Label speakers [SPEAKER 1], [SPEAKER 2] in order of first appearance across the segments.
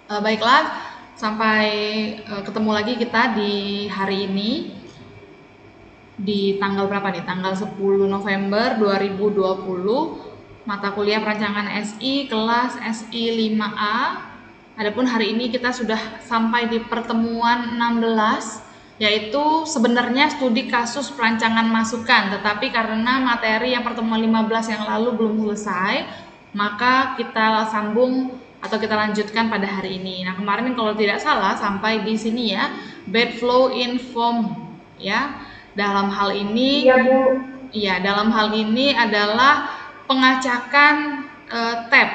[SPEAKER 1] Baiklah, sampai ketemu lagi kita di hari ini di tanggal berapa nih? Tanggal 10 November 2020, mata kuliah perancangan SI kelas SI 5A. Adapun hari ini kita sudah sampai di pertemuan 16, yaitu sebenarnya studi kasus perancangan masukan, tetapi karena materi yang pertemuan 15 yang lalu belum selesai, maka kita sambung atau kita lanjutkan pada hari ini. Nah, kemarin kalau tidak salah sampai di sini ya, bed flow in form ya. Dalam hal ini,
[SPEAKER 2] Iya, Bu.
[SPEAKER 1] dalam hal ini adalah pengacakan tab.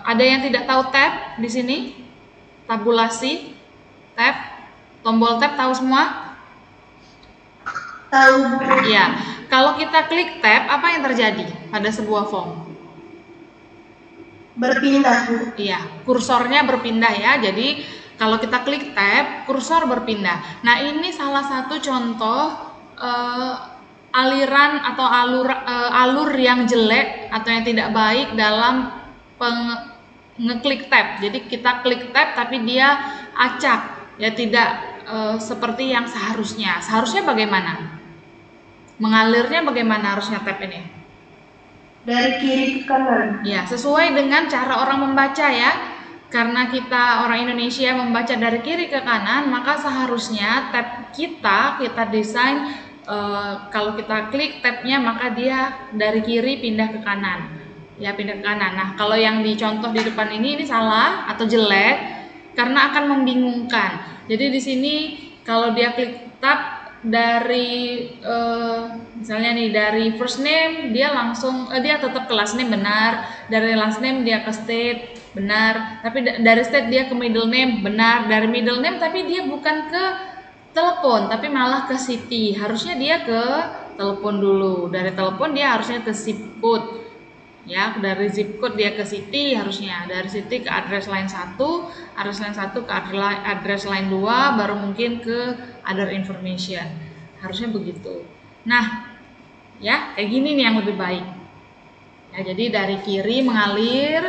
[SPEAKER 1] Ada yang tidak tahu tab di sini? Tabulasi, tab, tombol tab tahu semua?
[SPEAKER 2] Tahu.
[SPEAKER 1] Iya. Kalau kita klik tab, apa yang terjadi pada sebuah form?
[SPEAKER 2] Berpindah, Bu.
[SPEAKER 1] Iya, kursornya berpindah ya. Jadi kalau kita klik tab, kursor berpindah. Nah, ini salah satu contoh aliran atau alur yang jelek atau yang tidak baik dalam ngeklik tab. Jadi kita klik tab tapi dia acak, ya tidak seperti yang seharusnya. Seharusnya bagaimana? Mengalirnya bagaimana harusnya tab ini?
[SPEAKER 2] Dari kiri ke kanan.
[SPEAKER 1] Ya, sesuai dengan cara orang membaca ya. Karena kita orang Indonesia membaca dari kiri ke kanan, maka seharusnya tab kita desain kalau kita klik tabnya maka dia dari kiri pindah ke kanan. Ya, pindah ke kanan. Nah, kalau yang dicontoh di depan ini salah atau jelek karena akan membingungkan. Jadi di sini kalau dia klik tab dari misalnya nih dari first name dia langsung dia tetap ke last name benar, dari last name dia ke state benar, tapi dari state dia ke middle name benar, dari middle name tapi dia bukan ke telepon tapi malah ke city, harusnya dia ke telepon dulu, dari telepon dia harusnya ke zip code ya, dari zip code dia ke city, harusnya dari city ke address line 1, address line 1 ke address line 2, baru mungkin ke other information, harusnya begitu. Nah ya kayak gini nih yang lebih baik ya, jadi dari kiri mengalir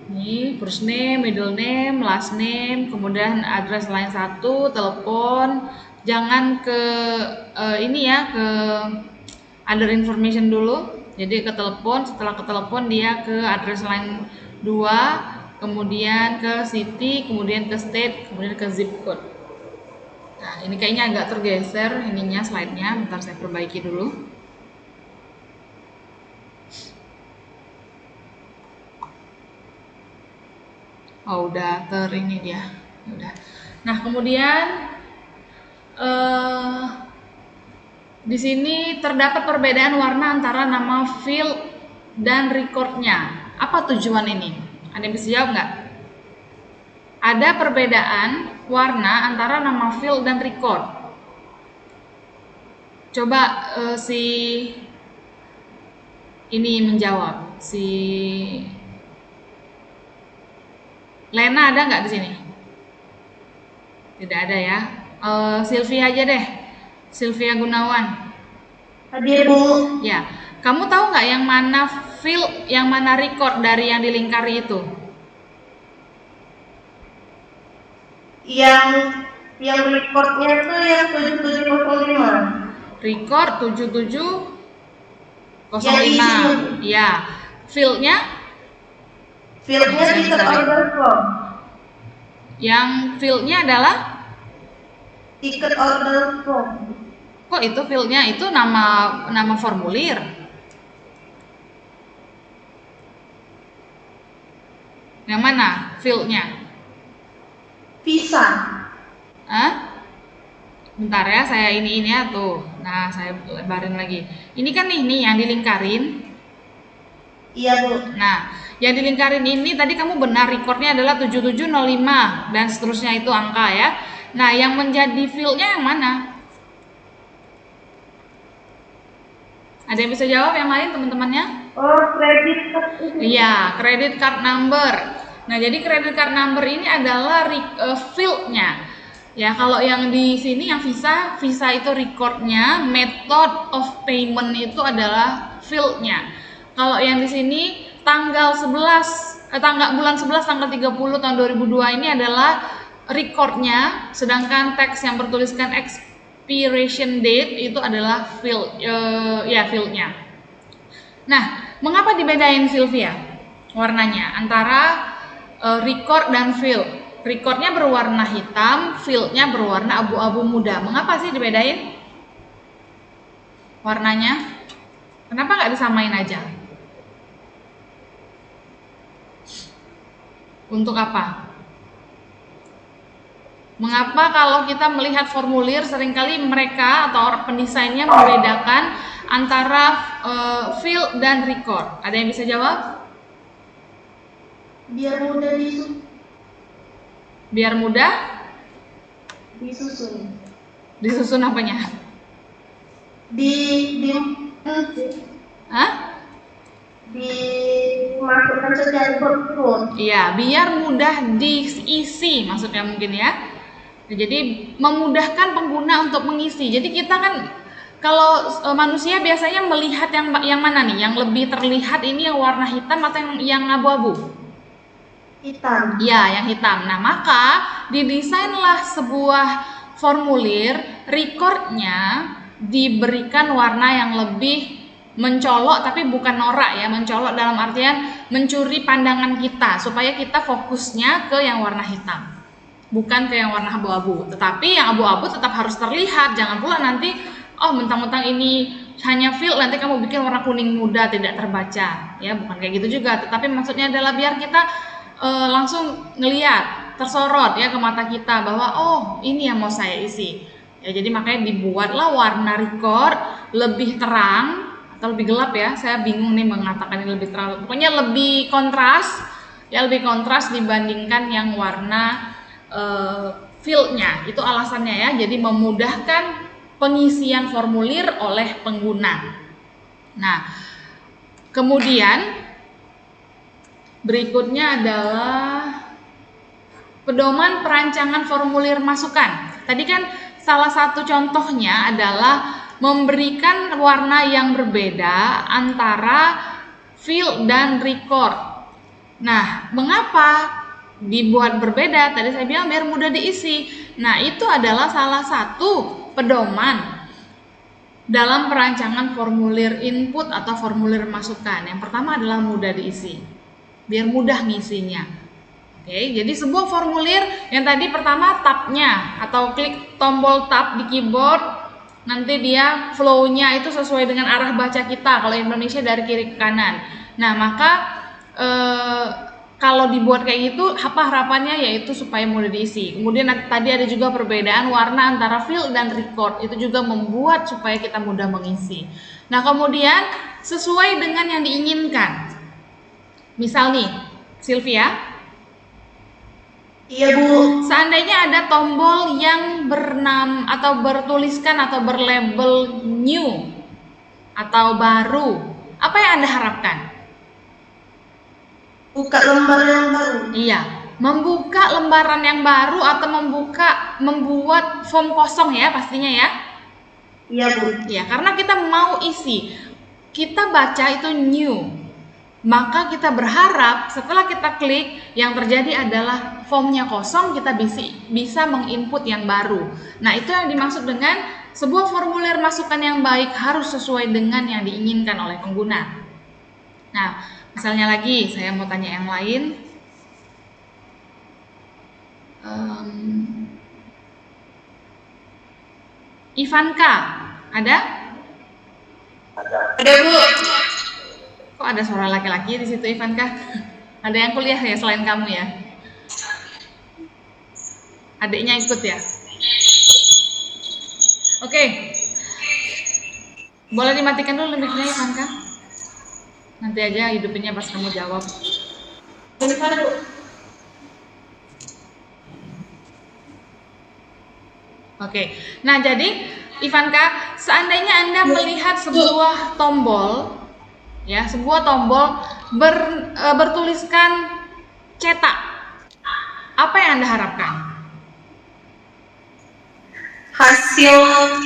[SPEAKER 1] nih, first name, middle name, last name, kemudian address line 1, telepon, jangan ke ini ya, ke other information dulu. Jadi ke telepon, setelah ke telepon dia ke address line 2, kemudian ke city, kemudian ke state, kemudian ke zip code. Nah, ini kayaknya agak tergeser ininya slide-nya, bentar saya perbaiki dulu. Oh, udah ini dia. Udah. Nah, kemudian di sini terdapat perbedaan warna antara nama field dan recordnya. Apa tujuan ini? Ada yang bisa jawab nggak? Ada perbedaan warna antara nama field dan record. Coba si ini menjawab. Si Lena ada nggak di sini? Tidak ada ya. Sylvia aja deh. Sylvia Gunawan.
[SPEAKER 2] Hadir, Bu.
[SPEAKER 1] Ya, kamu tahu nggak yang mana field, yang mana record dari yang dilingkari itu?
[SPEAKER 2] Yang recordnya tuh yang 7705.
[SPEAKER 1] Record 7705. Ya, fieldnya?
[SPEAKER 2] Fieldnya ticket order form.
[SPEAKER 1] Yang fieldnya adalah?
[SPEAKER 2] Ticket order form.
[SPEAKER 1] Kok itu fieldnya itu nama formulir? Yang mana fieldnya?
[SPEAKER 2] Visa.
[SPEAKER 1] Hah? Bentar ya, saya ini ya tuh. Nah, saya lebarin lagi. Ini kan nih yang dilingkarin.
[SPEAKER 2] Iya, Bu.
[SPEAKER 1] Nah, yang dilingkarin ini tadi kamu benar, recordnya adalah 7705 dan seterusnya itu angka ya. Nah, yang menjadi fieldnya yang mana? Ada yang bisa jawab yang lain teman-temannya?
[SPEAKER 2] Oh, credit card.
[SPEAKER 1] Iya, credit card number. Nah, jadi credit card number ini adalah fieldnya. Ya, kalau yang di sini yang visa itu recordnya, method of payment itu adalah fieldnya. Kalau yang di sini tanggal 11 bulan 11 tanggal 30 tahun 2002 ini adalah recordnya, sedangkan teks yang bertuliskan expiration date itu adalah fieldnya. Nah, mengapa dibedain Sylvia warnanya antara record dan field? Recordnya berwarna hitam, fieldnya berwarna abu-abu muda. Mengapa sih dibedain warnanya? Kenapa nggak disamain aja? Untuk apa? Mengapa kalau kita melihat formulir seringkali mereka atau orang pendesainnya membedakan antara field dan record? Ada yang bisa jawab?
[SPEAKER 2] Biar mudah disusun.
[SPEAKER 1] Biar mudah
[SPEAKER 2] Disusun.
[SPEAKER 1] disusun apanya? Hah?
[SPEAKER 2] Dimasukkan secara berurut.
[SPEAKER 1] Iya, biar mudah diisi maksudnya mungkin ya. Jadi memudahkan pengguna untuk mengisi. Jadi kita kan kalau manusia biasanya melihat yang mana nih? Yang lebih terlihat ini yang warna hitam atau yang abu-abu?
[SPEAKER 2] Hitam.
[SPEAKER 1] Ya, yang hitam. Nah, maka didesainlah sebuah formulir recordnya diberikan warna yang lebih mencolok, tapi bukan norak ya, mencolok dalam artian mencuri pandangan kita supaya kita fokusnya ke yang warna hitam, bukan ke yang warna abu-abu. Tetapi yang abu-abu tetap harus terlihat, jangan pula nanti mentang-mentang ini hanya fill nanti kamu bikin warna kuning muda tidak terbaca ya, bukan kayak gitu juga. Tetapi maksudnya adalah biar kita langsung ngelihat, tersorot ya ke mata kita bahwa ini yang mau saya isi ya. Jadi makanya dibuatlah warna record lebih terang atau lebih gelap ya, saya bingung nih mengatakan ini lebih terang, pokoknya lebih kontras ya, lebih kontras dibandingkan yang warna fieldnya. Itu alasannya ya, jadi memudahkan pengisian formulir oleh pengguna. Nah, kemudian berikutnya adalah pedoman perancangan formulir masukan. Tadi kan salah satu contohnya adalah memberikan warna yang berbeda antara field dan record. Nah, mengapa dibuat berbeda? Tadi saya bilang biar mudah diisi. Nah, itu adalah salah satu pedoman dalam perancangan formulir input atau formulir masukan. Yang pertama adalah mudah diisi, biar mudah ngisinya. Oke, jadi sebuah formulir yang tadi pertama tabnya atau klik tombol tab di keyboard, nanti dia flow-nya itu sesuai dengan arah baca kita. Kalau Indonesia dari kiri ke kanan. Nah, maka kalau dibuat kayak gitu, apa harapannya yaitu supaya mudah diisi. Kemudian tadi ada juga perbedaan warna antara field dan record, itu juga membuat supaya kita mudah mengisi. Nah, kemudian sesuai dengan yang diinginkan. Misal nih, Sylvia.
[SPEAKER 2] Iya, Bu.
[SPEAKER 1] Seandainya ada tombol yang bernama atau bertuliskan atau berlabel new atau baru, apa yang Anda harapkan?
[SPEAKER 2] Buka lembar yang baru.
[SPEAKER 1] Iya, membuka lembaran yang baru atau membuat form kosong ya pastinya ya.
[SPEAKER 2] Iya, Bu.
[SPEAKER 1] Ya, karena kita mau isi. Kita baca itu new. Maka kita berharap setelah kita klik yang terjadi adalah formnya kosong, kita bisa menginput yang baru. Nah, itu yang dimaksud dengan sebuah formulir masukan yang baik harus sesuai dengan yang diinginkan oleh pengguna. Nah, misalnya lagi saya mau tanya yang lain. Ivanka, ada?
[SPEAKER 2] Ada, Bu.
[SPEAKER 1] Kok ada suara laki-laki di situ, Ivanka? Ada yang kuliah ya selain kamu ya? Adiknya ikut ya? Oke. Boleh dimatikan dulu mic-nya, Ivanka? Nanti aja hidupinnya pas kamu jawab. Oke. Nah, jadi Ivanka, seandainya Anda melihat sebuah tombol ya, sebuah tombol bertuliskan cetak, apa yang Anda harapkan?
[SPEAKER 2] Hasil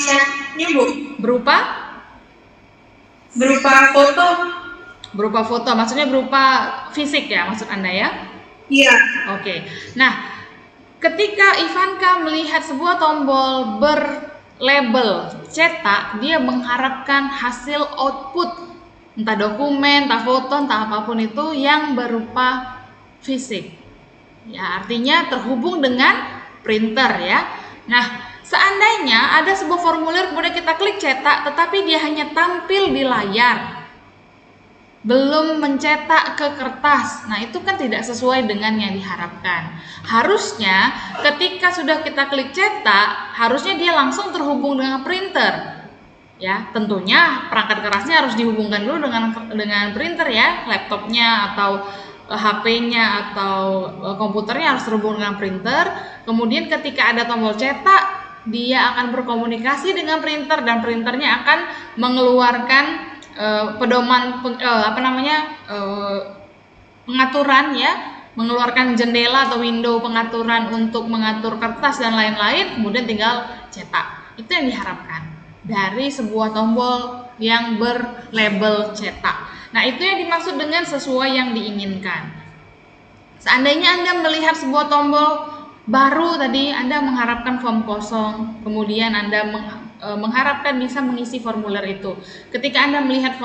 [SPEAKER 2] chatnya, Bu.
[SPEAKER 1] Berupa
[SPEAKER 2] Berupa foto.
[SPEAKER 1] Berupa foto, maksudnya berupa fisik ya, maksud Anda ya?
[SPEAKER 2] Iya.
[SPEAKER 1] Oke. Nah, ketika Ivanka melihat sebuah tombol berlabel cetak, dia mengharapkan hasil output, entah dokumen, entah foto, entah apapun itu yang berupa fisik. Ya, artinya terhubung dengan printer ya. Nah, seandainya ada sebuah formulir kemudian kita klik cetak, tetapi dia hanya tampil di layar, belum mencetak ke kertas. Nah, itu kan tidak sesuai dengan yang diharapkan. Harusnya ketika sudah kita klik cetak, harusnya dia langsung terhubung dengan printer. Ya, tentunya perangkat kerasnya harus dihubungkan dulu dengan printer ya, laptopnya atau HP-nya atau komputernya harus terhubung dengan printer. Kemudian ketika ada tombol cetak, dia akan berkomunikasi dengan printer dan printernya akan mengeluarkan pedoman pengaturan ya, mengeluarkan jendela atau window pengaturan untuk mengatur kertas dan lain-lain, kemudian tinggal cetak. Itu yang diharapkan dari sebuah tombol yang berlabel cetak. Nah, itu yang dimaksud dengan sesuai yang diinginkan. Seandainya Anda melihat sebuah tombol baru tadi, Anda mengharapkan form kosong, kemudian Anda mengharapkan bisa mengisi formulir itu. Ketika Anda melihat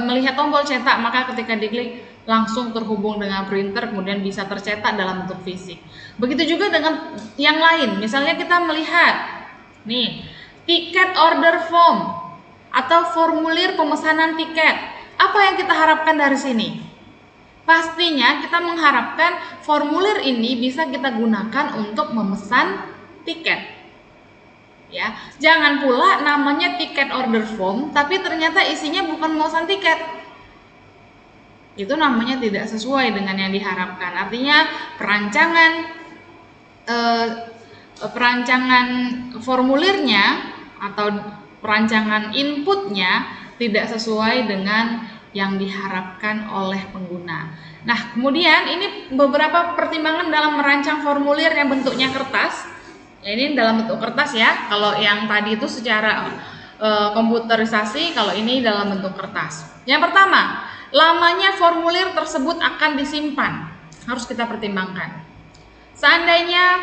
[SPEAKER 1] melihat tombol cetak, maka ketika diklik langsung terhubung dengan printer, kemudian bisa tercetak dalam bentuk fisik. Begitu juga dengan yang lain. Misalnya kita melihat nih, tiket order form atau formulir pemesanan tiket. Apa yang kita harapkan dari sini? Pastinya kita mengharapkan formulir ini bisa kita gunakan untuk memesan tiket. Ya, jangan pula namanya tiket order form tapi ternyata isinya bukan memesan tiket. Itu namanya tidak sesuai dengan yang diharapkan. Artinya perancangan formulirnya atau perancangan inputnya tidak sesuai dengan yang diharapkan oleh pengguna. Nah, kemudian ini beberapa pertimbangan dalam merancang formulir yang bentuknya kertas. Ya, ini dalam bentuk kertas ya. Kalau yang tadi itu secara komputerisasi, kalau ini dalam bentuk kertas. Yang pertama, lamanya formulir tersebut akan disimpan. Harus kita pertimbangkan. Seandainya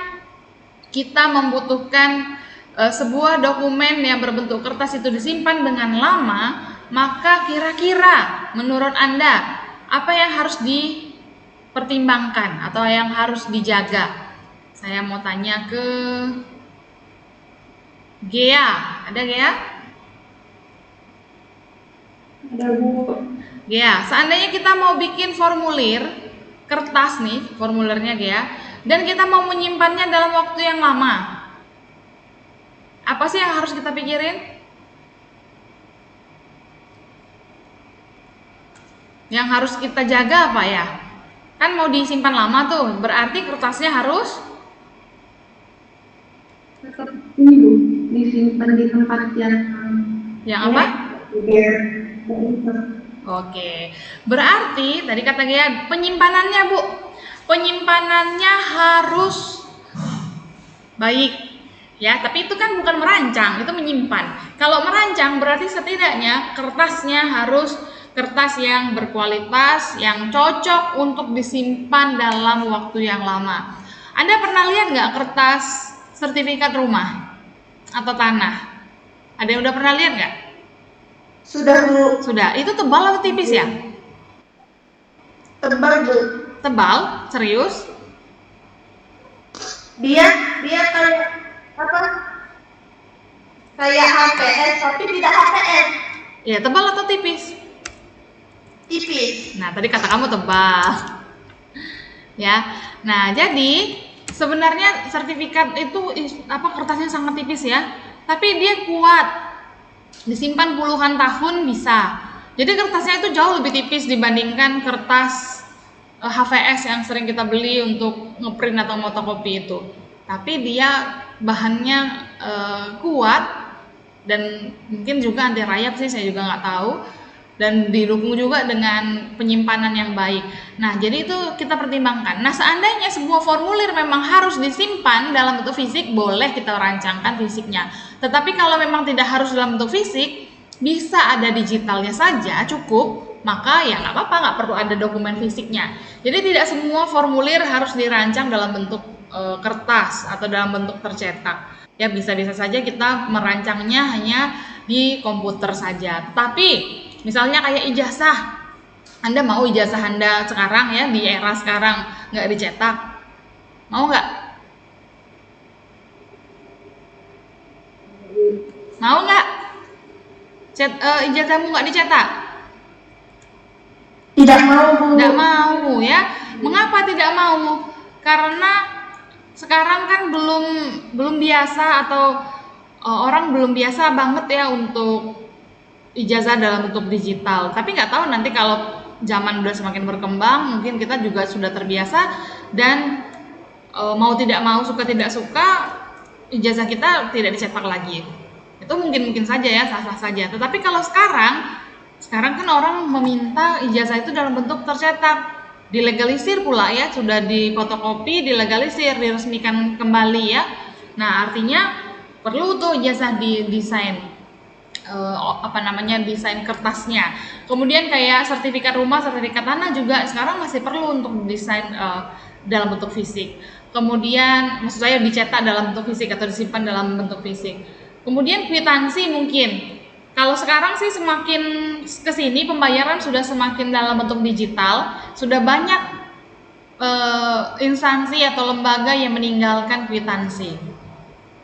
[SPEAKER 1] kita membutuhkan sebuah dokumen yang berbentuk kertas itu disimpan dengan lama, maka kira-kira menurut Anda apa yang harus dipertimbangkan atau yang harus dijaga? Saya mau tanya ke Gea. Ada Gea?
[SPEAKER 2] Ada Bu.
[SPEAKER 1] Gea, seandainya kita mau bikin formulir kertas nih, formulirnya Gea, dan kita mau menyimpannya dalam waktu yang lama, apa sih yang harus kita pikirin? Yang harus kita jaga apa ya? Kan mau disimpan lama tuh, berarti kertasnya harus
[SPEAKER 2] Tetap ini Bu, disimpan di tempat
[SPEAKER 1] yang apa?
[SPEAKER 2] biar
[SPEAKER 1] Oke, berarti tadi kata Gea penyimpanannya Bu, penyimpanannya harus baik ya, tapi itu kan bukan merancang, itu menyimpan. Kalau merancang berarti setidaknya kertasnya harus kertas yang berkualitas, yang cocok untuk disimpan dalam waktu yang lama. Anda pernah lihat nggak kertas sertifikat rumah atau tanah? Ada yang udah pernah lihat nggak?
[SPEAKER 2] Sudah Bu.
[SPEAKER 1] Sudah. Itu tebal atau tipis ya?
[SPEAKER 2] Tebal Bu.
[SPEAKER 1] Tebal, serius?
[SPEAKER 2] Dia kayak apa? Kayak HPS tapi tidak HPS.
[SPEAKER 1] Ya, tebal atau tipis?
[SPEAKER 2] Tipis.
[SPEAKER 1] Nah, tadi kata kamu tebal. Ya. Nah, jadi sebenarnya sertifikat itu kertasnya sangat tipis ya, tapi dia kuat. Disimpan puluhan tahun bisa. Jadi kertasnya itu jauh lebih tipis dibandingkan kertas HVS yang sering kita beli untuk ngeprint atau fotokopi itu. Tapi dia bahannya kuat dan mungkin juga anti rayap sih, saya juga nggak tahu. Dan didukung juga dengan penyimpanan yang baik. Nah, jadi itu kita pertimbangkan. Nah, seandainya sebuah formulir memang harus disimpan dalam bentuk fisik, boleh kita rancangkan fisiknya. Tetapi kalau memang tidak harus dalam bentuk fisik, bisa ada digitalnya saja cukup maka ya nggak apa-apa, nggak perlu ada dokumen fisiknya. Jadi tidak semua formulir harus dirancang dalam bentuk kertas atau dalam bentuk tercetak. Ya bisa-bisa saja kita merancangnya hanya di komputer saja. Tapi misalnya kayak ijazah, Anda mau ijazah Anda sekarang ya di era sekarang nggak dicetak, mau nggak? Mau nggak? Ijazahmu nggak dicetak?
[SPEAKER 2] Tidak mau, Bu.
[SPEAKER 1] Tidak mau ya. Mengapa tidak mau? Karena sekarang kan belum biasa atau orang belum biasa banget ya untuk ijazah dalam bentuk digital. Tapi nggak tahu nanti kalau zaman udah semakin berkembang, mungkin kita juga sudah terbiasa dan mau tidak mau, suka tidak suka, ijazah kita tidak dicetak lagi. Itu mungkin saja ya, sah-sah saja. Tetapi kalau sekarang kan orang meminta ijazah itu dalam bentuk tercetak, dilegalisir pula ya, sudah difotokopi, dilegalisir, diresmikan kembali ya. Nah artinya perlu tuh ijazah didesain desain kertasnya. Kemudian kayak sertifikat rumah, sertifikat tanah juga sekarang masih perlu untuk desain dalam bentuk fisik. Kemudian maksud saya dicetak dalam bentuk fisik atau disimpan dalam bentuk fisik. Kemudian kwitansi mungkin. Kalau sekarang sih semakin kesini pembayaran sudah semakin dalam bentuk digital, sudah banyak instansi atau lembaga yang meninggalkan kwitansi,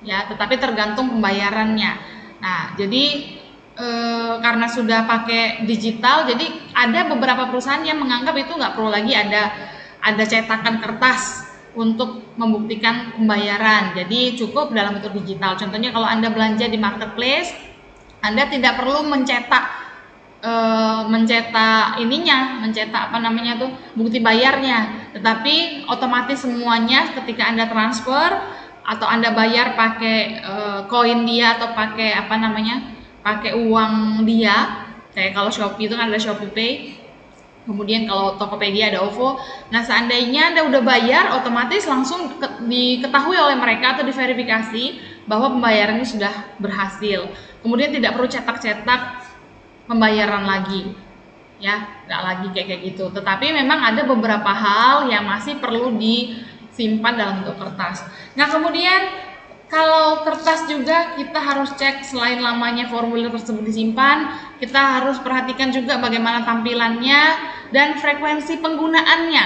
[SPEAKER 1] ya. Tetapi tergantung pembayarannya. Nah, jadi karena sudah pakai digital, jadi ada beberapa perusahaan yang menganggap itu nggak perlu lagi ada cetakan kertas untuk membuktikan pembayaran. Jadi cukup dalam bentuk digital. Contohnya kalau Anda belanja di marketplace, Anda tidak perlu mencetak bukti bayarnya, tetapi otomatis semuanya ketika Anda transfer atau Anda bayar pakai koin dia atau pakai pakai uang dia, kayak kalau Shopee itu kan ada Shopee Pay, kemudian kalau Tokopedia ada OVO. Nah seandainya Anda udah bayar, otomatis langsung diketahui oleh mereka atau diverifikasi bahwa pembayarannya sudah berhasil. Kemudian tidak perlu cetak-cetak pembayaran lagi, ya, nggak lagi kayak gitu. Tetapi memang ada beberapa hal yang masih perlu disimpan dalam bentuk kertas. Nah kemudian kalau kertas juga kita harus cek, selain lamanya formulir tersebut disimpan, kita harus perhatikan juga bagaimana tampilannya dan frekuensi penggunaannya.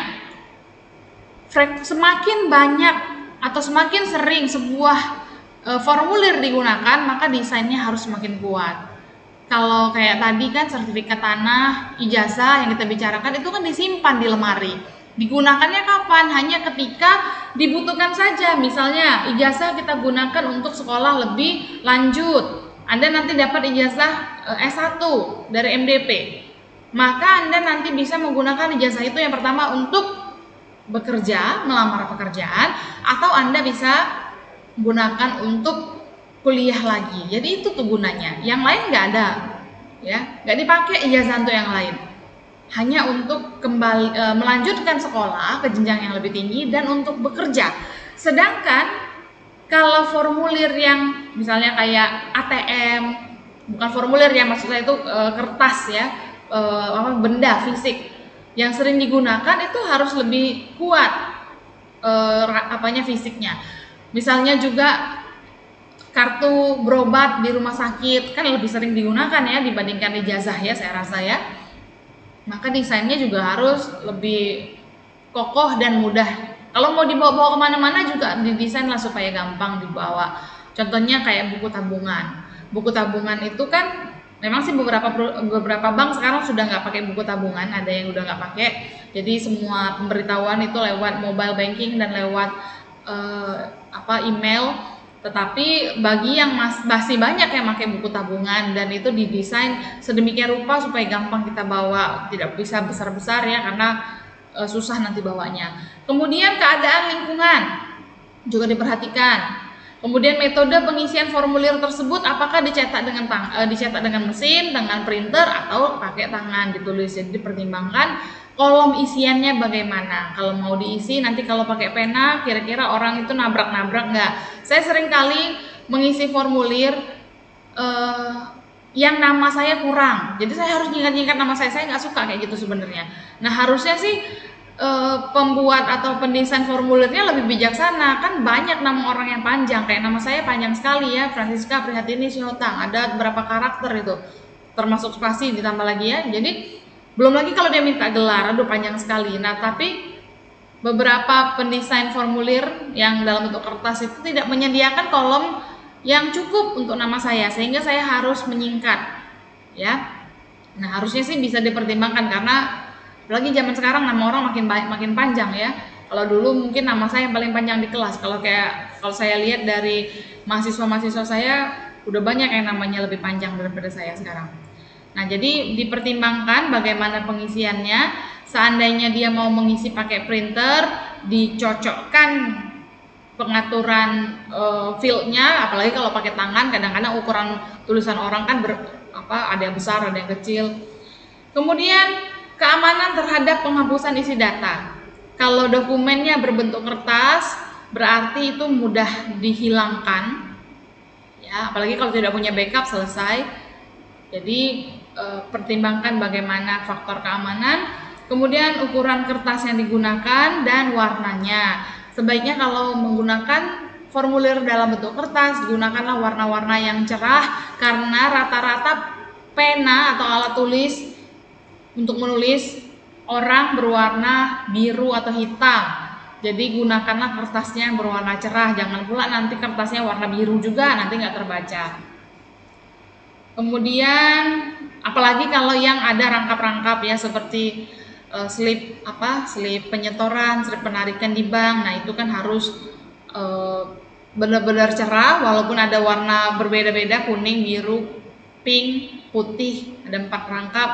[SPEAKER 1] Semakin banyak atau semakin sering sebuah formulir digunakan, maka desainnya harus semakin kuat. Kalau kayak tadi kan sertifikat tanah, ijazah yang kita bicarakan itu kan disimpan di lemari. Digunakannya kapan? Hanya ketika dibutuhkan saja. Misalnya ijazah kita gunakan untuk sekolah lebih lanjut. Anda nanti dapat ijazah S1 dari MDP. Maka Anda nanti bisa menggunakan ijazah itu yang pertama untuk bekerja, melamar pekerjaan, atau Anda bisa gunakan untuk kuliah lagi. Jadi itu tuh gunanya. Yang lain nggak ada, ya, nggak dipakai ijazah untuk yang lain. Hanya untuk kembali melanjutkan sekolah ke jenjang yang lebih tinggi dan untuk bekerja. Sedangkan kalau formulir yang misalnya kayak ATM, bukan formulir ya, maksud saya itu kertas ya, benda fisik yang sering digunakan itu harus lebih kuat fisiknya. Misalnya juga kartu berobat di rumah sakit kan lebih sering digunakan ya dibandingkan ijazah ya, saya rasa ya. Maka desainnya juga harus lebih kokoh dan mudah. Kalau mau dibawa-bawa kemana-mana juga didesain lah supaya gampang dibawa. Contohnya kayak buku tabungan. Buku tabungan itu kan memang sih beberapa bank sekarang sudah nggak pakai buku tabungan, ada yang udah nggak pakai. Jadi semua pemberitahuan itu lewat mobile banking dan lewat email. Tetapi bagi yang masih banyak yang pakai buku tabungan dan itu didesain sedemikian rupa supaya gampang kita bawa, tidak bisa besar-besar ya karena susah nanti bawanya. Kemudian keadaan lingkungan juga diperhatikan. Kemudian metode pengisian formulir tersebut apakah dicetak dengan mesin, dengan printer atau pakai tangan ditulis. Jadi dipertimbangkan kolom isiannya bagaimana. Kalau mau diisi nanti kalau pakai pena kira-kira orang itu nabrak-nabrak nggak. Saya sering kali mengisi formulir yang nama saya kurang. Jadi saya harus nyingkat-nyingkat nama saya nggak suka kayak gitu sebenarnya. Nah harusnya sih pembuat atau pendesain formulirnya lebih bijaksana, kan banyak nama orang yang panjang, kayak nama saya panjang sekali ya, Francisca Prihatini Sihontang, ada berapa karakter itu, termasuk spasi ditambah lagi ya. Jadi belum lagi kalau dia minta gelar, aduh panjang sekali. Nah tapi beberapa pendesain formulir yang dalam bentuk kertas itu tidak menyediakan kolom yang cukup untuk nama saya, sehingga saya harus menyingkat ya. Nah harusnya sih bisa dipertimbangkan, karena apalagi zaman sekarang nama orang makin panjang ya. Kalau dulu mungkin nama saya yang paling panjang di kelas, kalau saya lihat dari mahasiswa saya udah banyak yang namanya lebih panjang daripada saya sekarang. Nah jadi dipertimbangkan bagaimana pengisiannya. Seandainya dia mau mengisi pakai printer, dicocokkan pengaturan fieldnya, apalagi kalau pakai tangan, kadang-kadang ukuran tulisan orang kan ada yang besar, ada yang kecil. Kemudian keamanan terhadap penghapusan isi data. Kalau dokumennya berbentuk kertas, berarti itu mudah dihilangkan. Ya, apalagi kalau tidak punya backup selesai. Jadi pertimbangkan bagaimana faktor keamanan. Kemudian ukuran kertas yang digunakan dan warnanya. Sebaiknya kalau menggunakan formulir dalam bentuk kertas, gunakanlah warna-warna yang cerah, karena rata-rata pena atau alat tulis untuk menulis orang berwarna biru atau hitam. Jadi gunakanlah kertasnya yang berwarna cerah, jangan pula nanti kertasnya warna biru juga, nanti nggak terbaca. Kemudian apalagi kalau yang ada rangkap-rangkap ya, seperti slip penyetoran, slip penarikan di bank. Nah itu kan harus benar-benar cerah, walaupun ada warna berbeda-beda, kuning, biru, pink, putih, ada 4 rangkap,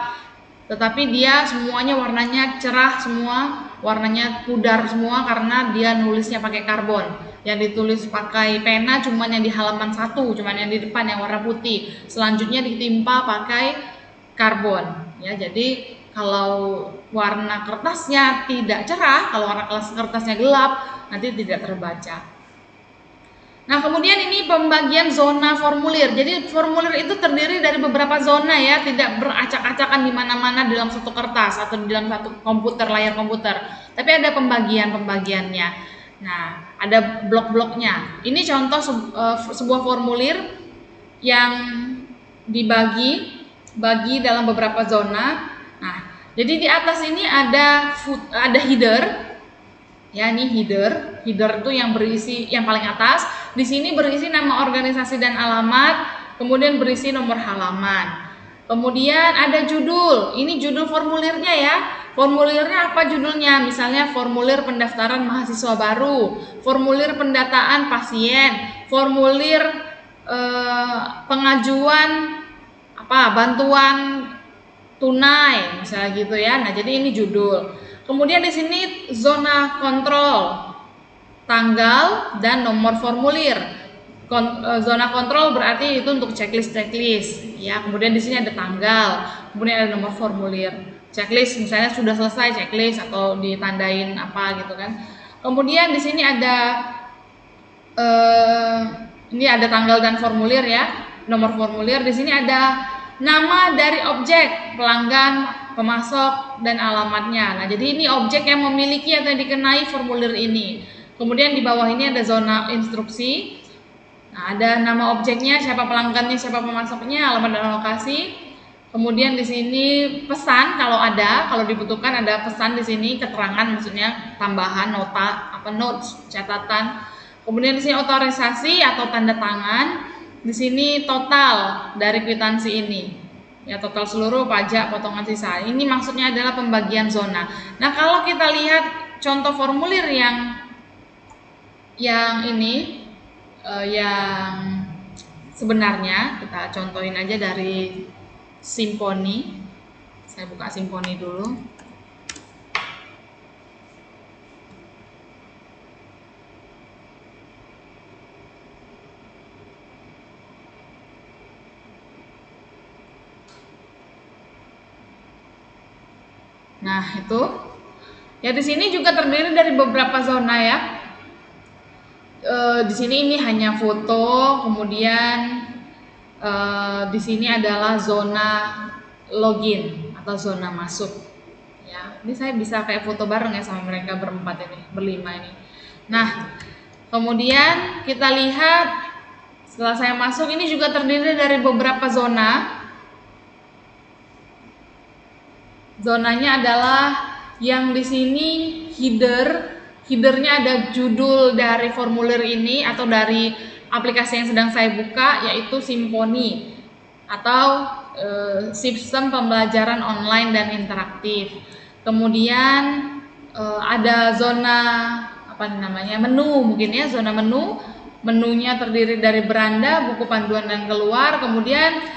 [SPEAKER 1] tetapi dia semuanya warnanya cerah semua, warnanya pudar semua, karena dia nulisnya pakai karbon. Yang ditulis pakai pena cuman yang di halaman 1, cuman yang di depan yang warna putih, selanjutnya ditimpa pakai karbon ya. Jadi kalau warna kertasnya tidak cerah, kalau warna kertasnya gelap, nanti tidak terbaca. Nah kemudian ini pembagian zona formulir. Jadi formulir itu terdiri dari beberapa zona ya, tidak beracak-acakan di mana-mana dalam satu kertas atau di dalam satu komputer, layar komputer. Tapi ada pembagiannya. Nah ada blok-bloknya. Ini contoh sebuah formulir yang dibagi dalam beberapa zona. Nah jadi di atas ini ada header. Ya, ini header itu yang berisi yang paling atas. Di sini berisi nama organisasi dan alamat, kemudian berisi nomor halaman. Kemudian ada judul. Ini judul formulirnya ya. Formulirnya apa judulnya? Misalnya formulir pendaftaran mahasiswa baru, formulir pendataan pasien, formulir pengajuan bantuan tunai, misalnya gitu ya. Nah, jadi ini judul. Kemudian di sini zona kontrol, tanggal dan nomor formulir. Zona kontrol berarti itu untuk checklist ya. Kemudian di sini ada tanggal, kemudian ada nomor formulir. Checklist misalnya sudah selesai checklist atau ditandain apa gitu kan. Kemudian di sini ada ini ada tanggal dan formulir ya, nomor formulir. Di sini ada nama dari objek, pelanggan, pemasok, dan alamatnya. Nah, jadi ini objek yang memiliki atau dikenai formulir ini. Kemudian di bawah ini ada zona instruksi. Nah, ada nama objeknya, siapa pelanggannya, siapa pemasoknya, alamat dan lokasi. Kemudian di sini pesan kalau dibutuhkan ada pesan di sini, keterangan maksudnya tambahan notes, catatan. Kemudian di sini otorisasi atau tanda tangan. Di sini total dari kwitansi ini. Ya, total seluruh pajak potongan sisa. Ini maksudnya adalah pembagian zona. Nah, kalau kita lihat contoh formulir yang ini yang sebenarnya, kita contohin aja dari Simponi. Saya buka Simponi dulu. Nah, itu. Ya di sini juga terdiri dari beberapa zona ya. Di sini ini hanya foto, kemudian di sini adalah zona login atau zona masuk. Ya, ini saya bisa kayak foto bareng ya sama mereka berempat ini, berlima ini. Nah, kemudian kita lihat setelah saya masuk, ini juga terdiri dari beberapa zona. Zonanya adalah yang di sini headernya ada judul dari formulir ini atau dari aplikasi yang sedang saya buka, yaitu Symfony atau sistem pembelajaran online dan interaktif. Kemudian ada zona apa namanya, menu mungkin ya, zona menunya terdiri dari beranda, buku panduan dan keluar. Kemudian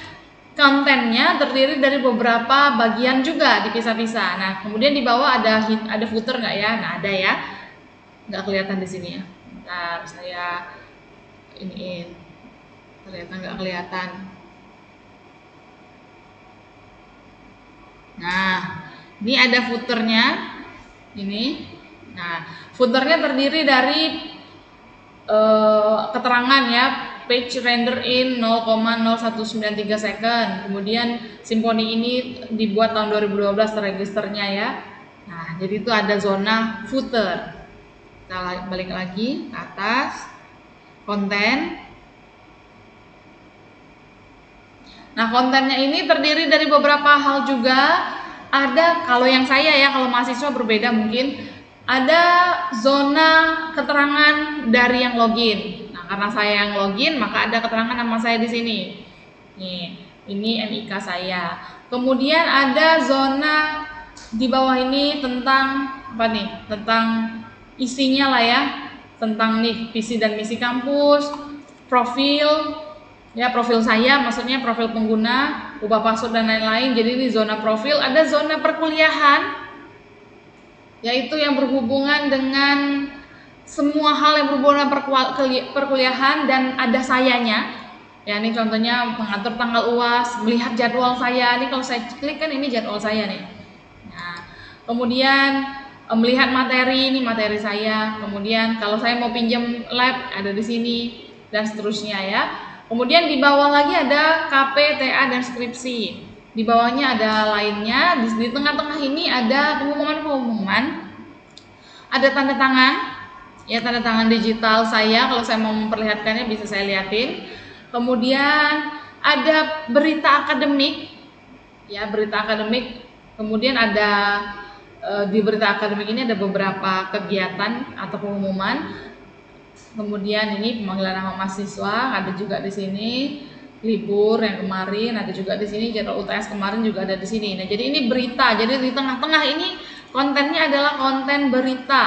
[SPEAKER 1] kontennya terdiri dari beberapa bagian juga dipisah-pisah. Nah, kemudian di bawah ada footer nggak ya? Nah, ada ya, nggak kelihatan di sini ya. Bentar, saya iniin, ternyata nggak kelihatan. Nah, ini ada footernya ini. Nah, footernya terdiri dari keterangan ya, page render in 0,0193 second. Kemudian Symfony ini dibuat tahun 2012 terregisternya ya. Nah, jadi itu ada zona footer. Kita balik lagi ke atas, konten. Nah, kontennya ini terdiri dari beberapa hal juga. Ada, kalau yang saya ya, kalau mahasiswa berbeda mungkin. Ada zona keterangan dari yang login. Nah, karena saya yang login, maka ada keterangan nama saya di sini. Nih, ini NIK saya. Kemudian ada zona di bawah ini tentang apa nih? Tentang isinya lah ya. Tentang nih visi dan misi kampus, profil, ya profil saya, maksudnya profil pengguna, ubah password dan lain-lain. Jadi ini zona profil. Ada zona perkuliahan, yaitu yang berhubungan dengan semua hal yang berhubungan perkuliahan dan ada sayanya. Ya, ini contohnya mengatur tanggal UAS, melihat jadwal saya. Ini kalau saya klik kan ini jadwal saya nih. Nah, kemudian melihat materi, ini materi saya. Kemudian kalau saya mau pinjam lab ada di sini dan seterusnya ya. Kemudian di bawah lagi ada KP, TA dan skripsi. Di bawahnya ada lainnya, di tengah-tengah ini ada pengumuman-pengumuman, ada tanda tangan, ya tanda tangan digital saya, kalau saya mau memperlihatkannya bisa saya lihatin. Kemudian ada berita akademik, ya berita akademik. Kemudian ada di berita akademik ini ada beberapa kegiatan atau pengumuman. Kemudian ini pemanggilan nama mahasiswa, ada juga di sini. Libur yang kemarin ada juga di sini, jadwal UTS kemarin juga ada di sini. Nah, jadi ini berita. Jadi di tengah-tengah ini kontennya adalah konten berita.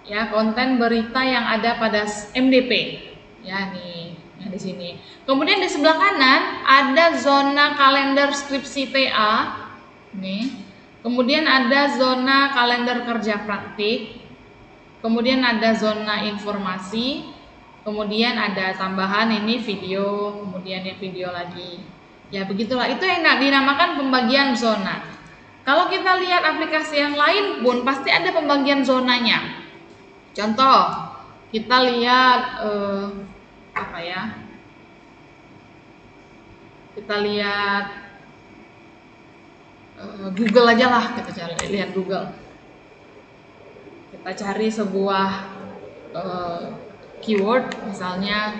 [SPEAKER 1] Ya, konten berita yang ada pada MDP. Ya, nih yang di sini. Kemudian di sebelah kanan ada zona kalender skripsi TA. Nih. Kemudian ada zona kalender kerja praktik. Kemudian ada zona informasi. Kemudian ada tambahan ini video, kemudian yang video lagi. Ya begitulah, itu yang dinamakan pembagian zona. Kalau kita lihat aplikasi yang lain pun pasti ada pembagian zonanya. Contoh, kita lihat apa ya? Kita lihat Google aja lah, kita cari lihat Google. Kita cari sebuah keyword, misalnya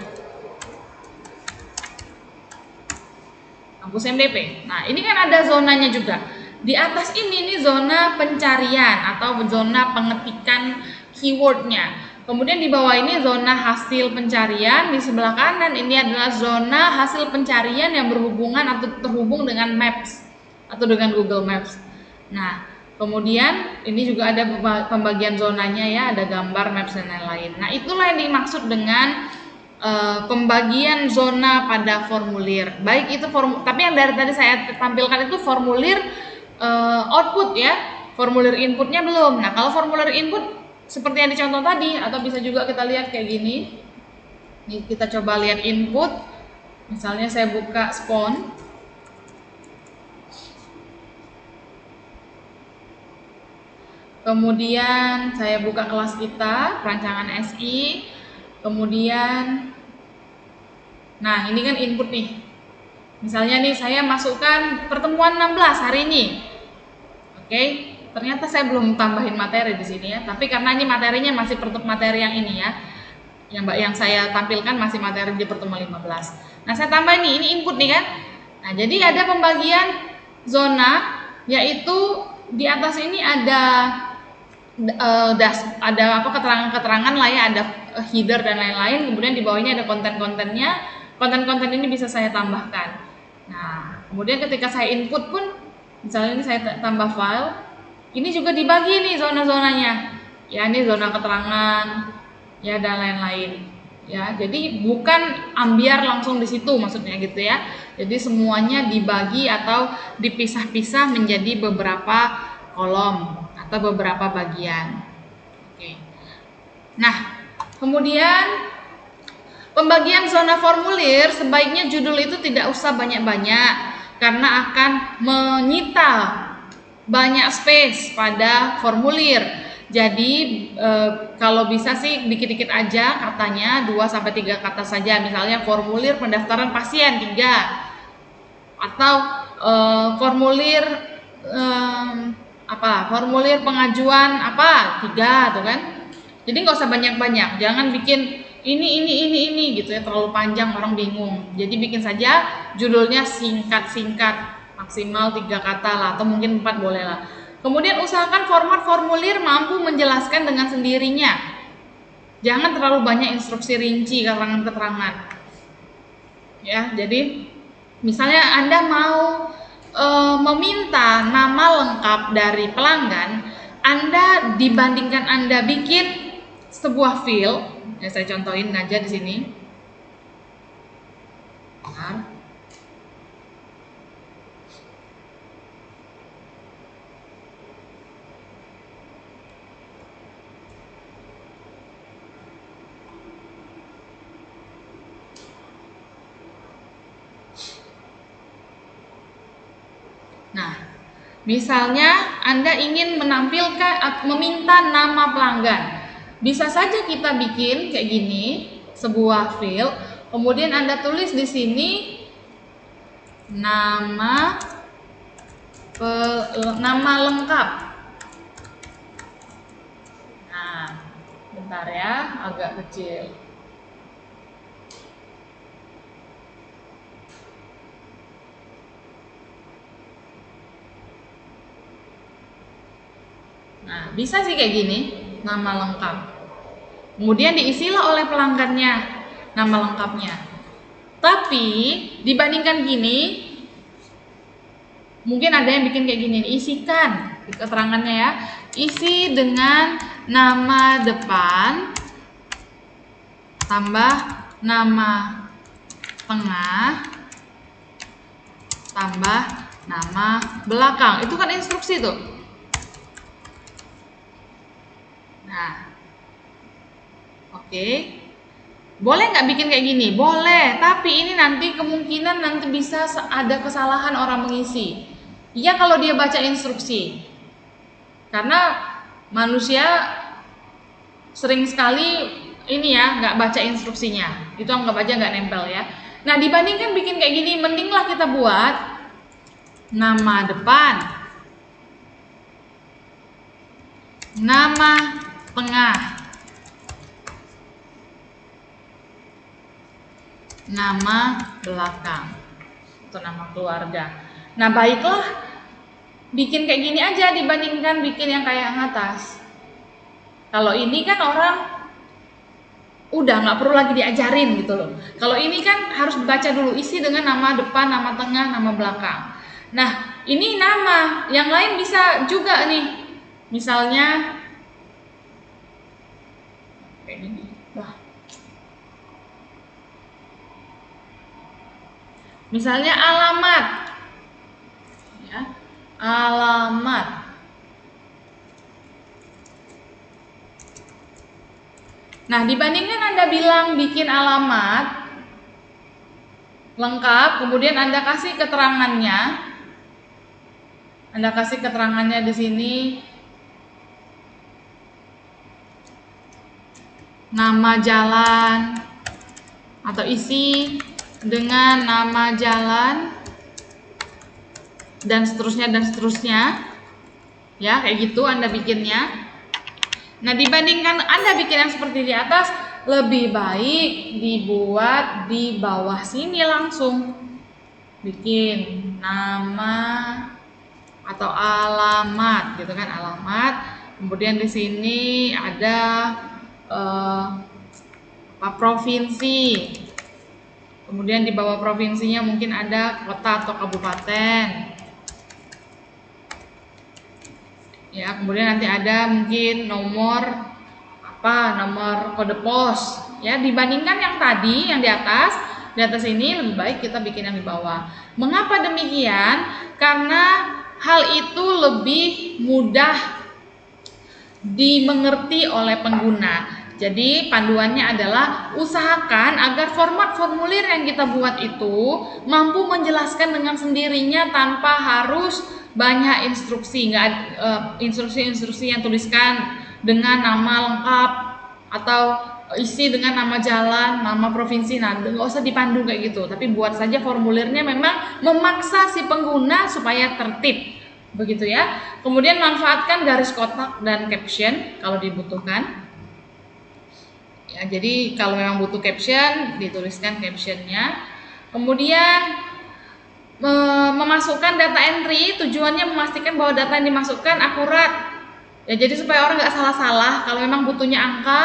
[SPEAKER 1] kampus MDP. Nah, ini kan ada zonanya juga. Di atas ini zona pencarian atau zona pengetikan keywordnya. Kemudian di bawah ini zona hasil pencarian. Di sebelah kanan ini adalah zona hasil pencarian yang berhubungan atau terhubung dengan Maps atau dengan Google Maps. Nah, kemudian ini juga ada pembagian zonanya ya, ada gambar, maps dan lain-lain. Nah, itulah yang dimaksud dengan pembagian zona pada formulir. Baik itu tapi yang dari tadi saya tampilkan itu formulir output ya, formulir inputnya belum. Nah, kalau formulir input seperti yang dicontoh tadi, atau bisa juga kita lihat kayak gini. Nih kita coba lihat input. Misalnya saya buka Spon. Kemudian saya buka kelas kita, perancangan SI. Kemudian, nah ini kan input nih. Misalnya nih saya masukkan pertemuan 16 hari ini. Oke, ternyata saya belum tambahin materi di sini ya. Tapi karena ini materinya masih materi yang ini ya. Yang saya tampilkan masih materi di pertemuan 15. Nah, saya tambah ini input nih kan. Nah, jadi ada pembagian zona, yaitu di atas ini ada keterangan-keterangan lah ya, ada header dan lain-lain. Kemudian di bawahnya ada konten-kontennya. Konten-konten ini bisa saya tambahkan. Nah, kemudian ketika saya input pun, misalnya ini saya tambah file, ini juga dibagi nih zona-zonanya. Ya, ini zona keterangan, ya dan lain-lain. Ya, jadi bukan ambiar langsung di situ maksudnya gitu ya. Jadi semuanya dibagi atau dipisah-pisah menjadi beberapa kolom atau beberapa bagian. Oke. Nah, kemudian pembagian zona formulir sebaiknya judul itu tidak usah banyak-banyak karena akan menyita banyak space pada formulir. Jadi kalau bisa sih dikit-dikit aja katanya, 2-3 kata saja. Misalnya formulir pendaftaran pasien 3 atau formulir formulir pengajuan 3 tuh kan. Jadi nggak usah banyak-banyak, jangan bikin ini gitu ya, terlalu panjang orang bingung. Jadi bikin saja judulnya singkat-singkat, maksimal 3 kata lah, atau mungkin 4 boleh lah. Kemudian usahakan format formulir mampu menjelaskan dengan sendirinya. Jangan terlalu banyak instruksi rinci keterangan-keterangan. Ya, jadi misalnya Anda mau meminta nama lengkap dari pelanggan, Anda dibandingkan Anda bikin sebuah field, ya saya contohin aja di sini. Nah, misalnya Anda ingin meminta nama pelanggan. Bisa saja kita bikin kayak gini, sebuah field, kemudian Anda tulis di sini nama lengkap. Nah, bentar ya, agak kecil. Nah, bisa sih kayak gini, nama lengkap. Kemudian diisilah oleh pelanggannya nama lengkapnya. Tapi dibandingkan gini, mungkin ada yang bikin kayak gini, isikan keterangannya ya. Isi dengan nama depan tambah nama tengah tambah nama belakang. Itu kan instruksi tuh. Nah, oke. Boleh nggak bikin kayak gini? Boleh, tapi ini nanti kemungkinan nanti bisa ada kesalahan orang mengisi. Iya kalau dia baca instruksi. Karena manusia sering sekali ini ya nggak baca instruksinya. Itu anggap aja nggak nempel ya. Nah, dibandingkan bikin kayak gini, mendinglah kita buat nama depan, nama tengah, nama belakang, atau nama keluarga. Nah, baiklah bikin kayak gini aja dibandingkan bikin yang kayak yang atas. Kalau ini kan orang udah nggak perlu lagi diajarin gitu loh. Kalau ini kan harus baca dulu, isi dengan nama depan, nama tengah, nama belakang. Nah, ini nama, yang lain bisa juga nih. Misalnya kayak gini. Misalnya alamat. Ya, alamat. Nah, dibandingkan Anda bilang bikin alamat lengkap, kemudian Anda kasih keterangannya. Anda kasih keterangannya di sini. Nama jalan atau isi dengan nama jalan dan seterusnya ya, kayak gitu Anda bikinnya. Nah, dibandingkan Anda bikin yang seperti di atas, lebih baik dibuat di bawah sini langsung. Bikin nama atau alamat gitu kan, alamat. Kemudian di sini ada provinsi. Kemudian di bawah provinsinya mungkin ada kota atau kabupaten. Ya, kemudian nanti ada mungkin nomor kode pos. Ya, dibandingkan yang tadi yang di atas ini lebih baik kita bikin yang di bawah. Mengapa demikian? Karena hal itu lebih mudah dimengerti oleh pengguna. Jadi panduannya adalah usahakan agar format formulir yang kita buat itu mampu menjelaskan dengan sendirinya tanpa harus banyak instruksi, instruksi yang tuliskan dengan nama lengkap atau isi dengan nama jalan, nama provinsi. Nah, nggak usah dipandu kayak gitu, tapi buat saja formulirnya memang memaksa si pengguna supaya tertib, begitu ya. Kemudian manfaatkan garis kotak dan caption kalau dibutuhkan. Ya, jadi kalau memang butuh caption, dituliskan captionnya. Kemudian memasukkan data entry, tujuannya memastikan bahwa data yang dimasukkan akurat. Ya, jadi supaya orang nggak salah-salah. Kalau memang butuhnya angka,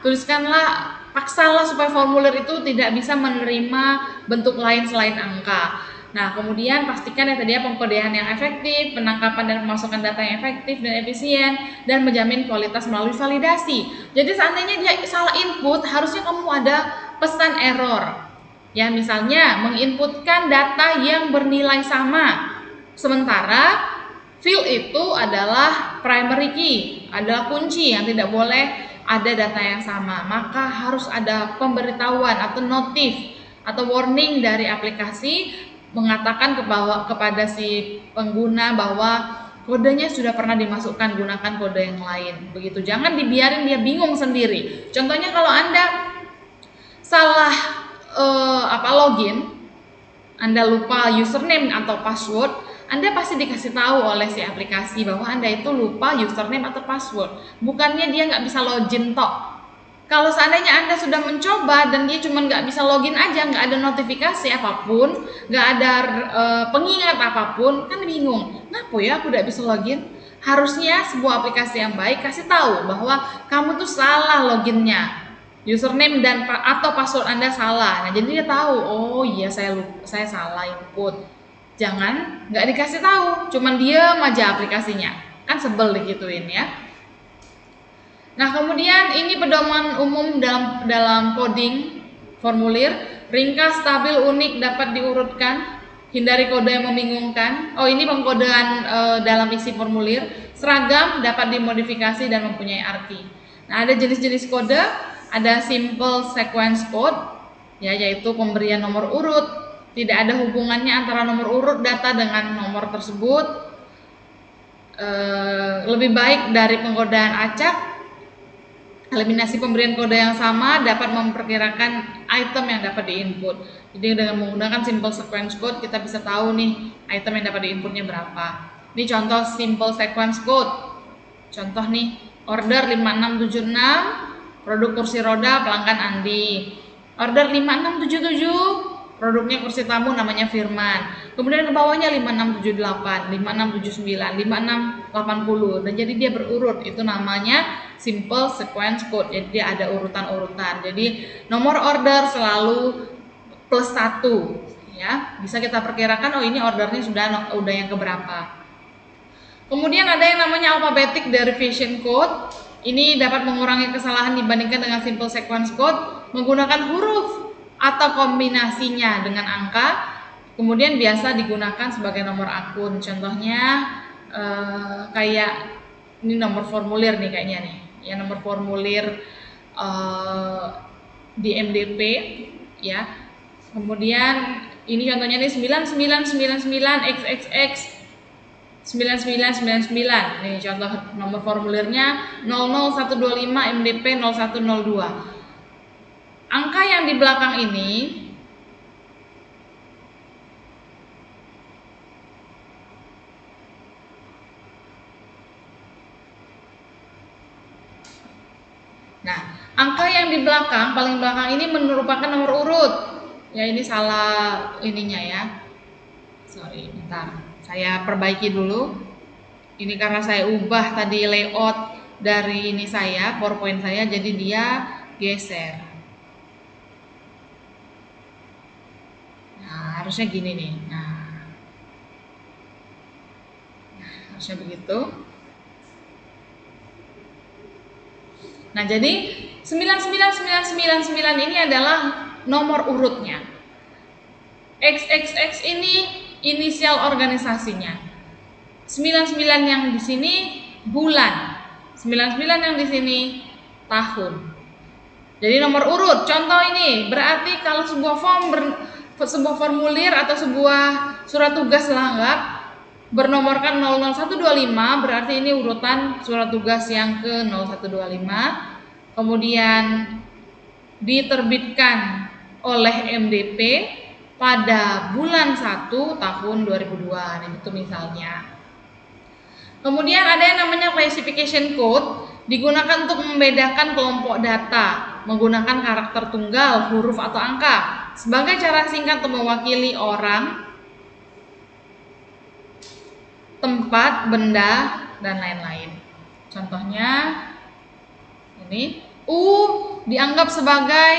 [SPEAKER 1] tuliskanlah, paksalah supaya formulir itu tidak bisa menerima bentuk lain selain angka. Nah, kemudian pastikan yang tadi pengkodean yang efektif, penangkapan dan pemasukan data yang efektif dan efisien, dan menjamin kualitas melalui validasi. Jadi seandainya dia salah input, harusnya kamu ada pesan error. Ya, misalnya menginputkan data yang bernilai sama, sementara field itu adalah primary key, adalah kunci yang tidak boleh ada data yang sama. Maka harus ada pemberitahuan atau notif atau warning dari aplikasi mengatakan kepada si pengguna bahwa kodenya sudah pernah dimasukkan, gunakan kode yang lain. Begitu, jangan dibiarin dia bingung sendiri. Contohnya kalau Anda salah login, Anda lupa username atau password, Anda pasti dikasih tahu oleh si aplikasi bahwa Anda itu lupa username atau password. Bukannya dia nggak bisa login tok. Kalau seandainya Anda sudah mencoba dan dia cuma nggak bisa login aja, nggak ada notifikasi apapun, nggak ada pengingat apapun, kan bingung. Kenapa ya aku nggak bisa login? Harusnya sebuah aplikasi yang baik kasih tahu bahwa kamu tuh salah loginnya, username dan atau password Anda salah. Nah, jadi dia tahu, oh iya saya salah input. Jangan nggak dikasih tahu, cuman diam aja aplikasinya, kan sebel digituin ya. Nah, kemudian ini pedoman umum dalam coding formulir. Ringkas, stabil, unik, dapat diurutkan, hindari kode yang membingungkan. Oh, ini pengkodean dalam isi formulir. Seragam, dapat dimodifikasi dan mempunyai arti. Nah, ada jenis-jenis kode. Ada simple sequence code, ya, yaitu pemberian nomor urut. Tidak ada hubungannya antara nomor urut data dengan nomor tersebut. Lebih baik dari pengkodean acak. Eliminasi pemberian kode yang sama, dapat memperkirakan item yang dapat diinput. Jadi dengan menggunakan simple sequence code kita bisa tahu nih item yang dapat diinputnya berapa. Ini contoh simple sequence code. Contoh nih, order 5676, produk kursi roda pelanggan Andi. Order 5677, produknya kursi tamu namanya Firman. Kemudian ke bawahnya 5678, 5679, 5680. Dan jadi dia berurut, itu namanya simple sequence code. Jadi dia ada urutan-urutan. Jadi nomor order selalu +1 ya. Bisa kita perkirakan, oh ini ordernya sudah yang keberapa. Kemudian ada yang namanya alphabetic derivation code. Ini dapat mengurangi kesalahan dibandingkan dengan simple sequence code menggunakan huruf atau kombinasinya dengan angka, kemudian biasa digunakan sebagai nomor akun. Contohnya kayak ini nomor formulir nih kayaknya nih, ya, nomor formulir di MDP ya. Kemudian ini contohnya nih 9999XXX 9999. Nih contoh nomor formulirnya 00125 MDP 0102. Angka yang di belakang ini paling belakang ini merupakan nomor urut. Ya, ini salah ininya ya. Sorry, bentar. Saya perbaiki dulu. Ini karena saya ubah tadi layout dari ini saya, PowerPoint saya, jadi dia geser. Nah, harusnya gini nih. Nah, harusnya begitu. Nah, jadi 99999 ini adalah nomor urutnya. XXX ini inisial organisasinya. 99 yang di sini bulan. 99 yang di sini tahun. Jadi nomor urut. Contoh ini berarti kalau sebuah formulir atau sebuah surat tugas langgak bernomorkan 00125, berarti ini urutan surat tugas yang ke 0125. Kemudian diterbitkan oleh MDP pada bulan 1 tahun 2002. Nah, itu misalnya. Kemudian ada yang namanya classification code, digunakan untuk membedakan kelompok data menggunakan karakter tunggal, huruf atau angka sebagai cara singkat untuk mewakili orang, tempat, benda, dan lain-lain. Contohnya ini, U dianggap sebagai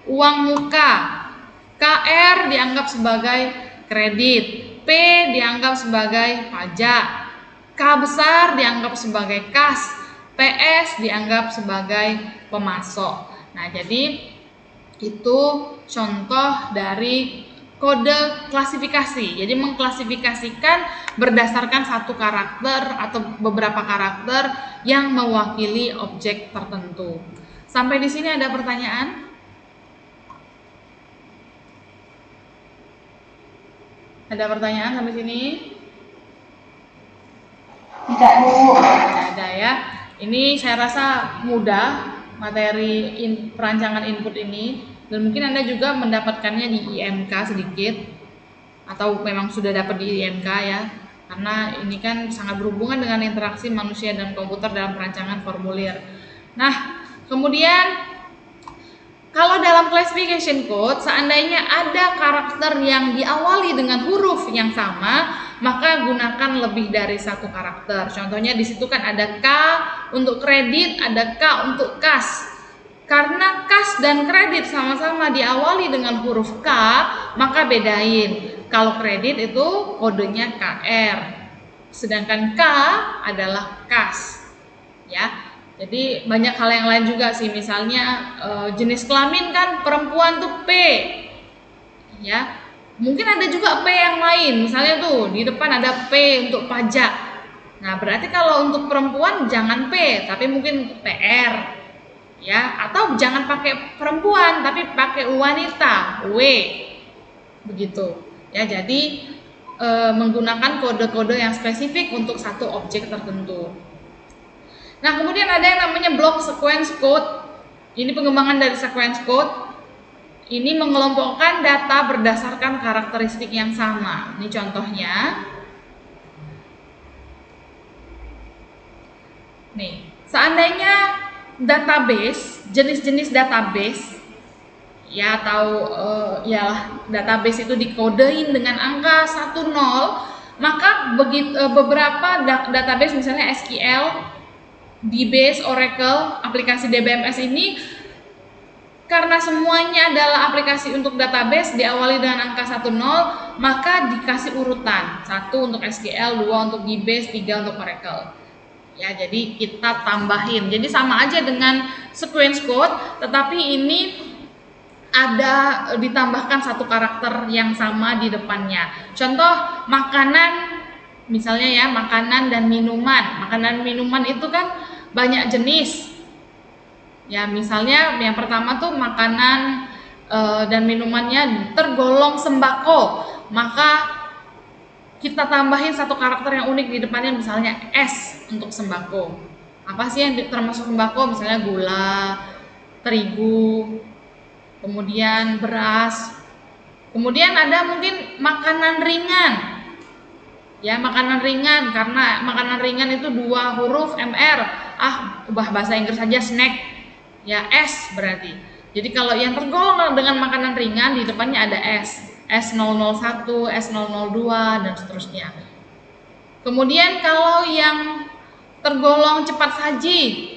[SPEAKER 1] uang muka, KR dianggap sebagai kredit, P dianggap sebagai pajak, K besar dianggap sebagai kas, PS dianggap sebagai pemasok. Nah, jadi itu contoh dari kode klasifikasi. Jadi mengklasifikasikan berdasarkan satu karakter atau beberapa karakter yang mewakili objek tertentu. Sampai di sini ada pertanyaan? Ada pertanyaan sampai sini?
[SPEAKER 2] Tidak, Bu.
[SPEAKER 1] Tidak ada ya. Ini saya rasa mudah materi perancangan input ini, dan mungkin Anda juga mendapatkannya di IMK sedikit atau memang sudah dapat di IMK ya. Karena ini kan sangat berhubungan dengan interaksi manusia dan komputer dalam perancangan formulir. Nah, kemudian kalau dalam classification code seandainya ada karakter yang diawali dengan huruf yang sama, maka gunakan lebih dari satu karakter. Contohnya di situ kan ada K untuk kredit, ada K untuk kas. Karena kas dan kredit sama-sama diawali dengan huruf K, maka bedain. Kalau kredit itu kodenya KR, sedangkan K adalah kas. Ya. Jadi banyak hal yang lain juga sih, misalnya jenis kelamin kan perempuan tuh P, ya. Mungkin ada juga P yang lain, misalnya tuh di depan ada P untuk pajak. Nah, berarti kalau untuk perempuan jangan P, tapi mungkin PR, ya. Atau jangan pakai perempuan, tapi pakai wanita, W, begitu. Ya, jadi menggunakan kode-kode yang spesifik untuk satu objek tertentu. Nah, kemudian ada yang namanya block sequence code. Ini pengembangan dari sequence code. Ini mengelompokkan data berdasarkan karakteristik yang sama. Ini contohnya. Nih, seandainya database, jenis-jenis database, ya atau database itu dikodein dengan angka 10, maka beberapa database misalnya SQL, DBase, Oracle, aplikasi DBMS ini karena semuanya adalah aplikasi untuk database diawali dengan angka 10, maka dikasih urutan 1 untuk SQL, 2 untuk DBase, 3 untuk Oracle. Ya, jadi kita tambahin. Jadi sama aja dengan sequence code, tetapi ini ada ditambahkan satu karakter yang sama di depannya. Contoh makanan, misalnya ya, makanan dan minuman. Makanan dan minuman itu kan banyak jenis. Ya, misalnya yang pertama tuh makanan dan minumannya tergolong sembako, maka kita tambahin satu karakter yang unik di depannya, misalnya S untuk sembako. Apa sih yang termasuk sembako? Misalnya gula, terigu, kemudian beras. Kemudian ada mungkin makanan ringan. Ya, makanan ringan, karena makanan ringan itu 2 huruf MR. Ubah bahasa Inggris saja, snack. Ya, S berarti. Jadi kalau yang tergolong dengan makanan ringan di depannya ada S, S001, S002 dan seterusnya. Kemudian kalau yang tergolong cepat saji,